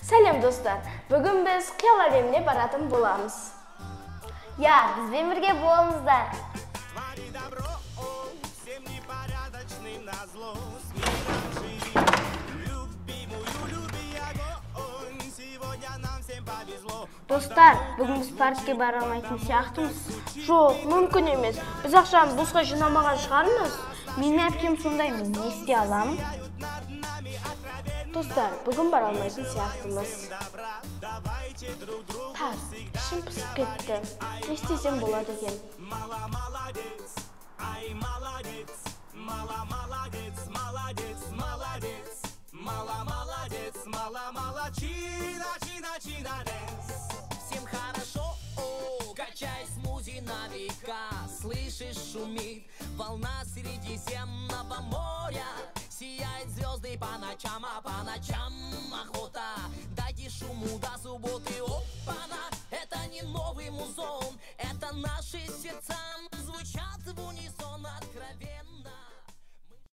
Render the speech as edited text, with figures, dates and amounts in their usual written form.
Сәлем достар, бүгін біз қиял әлеміне баратын боламыз. Я, бізбен бірге болыңыздар. Достар, бүгін біз паркке бара алмайтын сияқтымыз. Жоқ, мүмкін емес. Біз ақшаны босқа жинамаған шығармыз. Менің әпкем сондай, мен не істей аламын? Достар, бүгін бара алмайтын сияқтымыз. Тар, ішім пысып кетті. Не істесем болады екен? Всем хорошо, качай смузи на века. Слышишь, шумит волна среди земного моря. Сияет звезды по ночам, а по ночам охота. Дайте шуму до субботы, опа-на. Это не новый музон, это наши сердца звучат в унисон откровенно.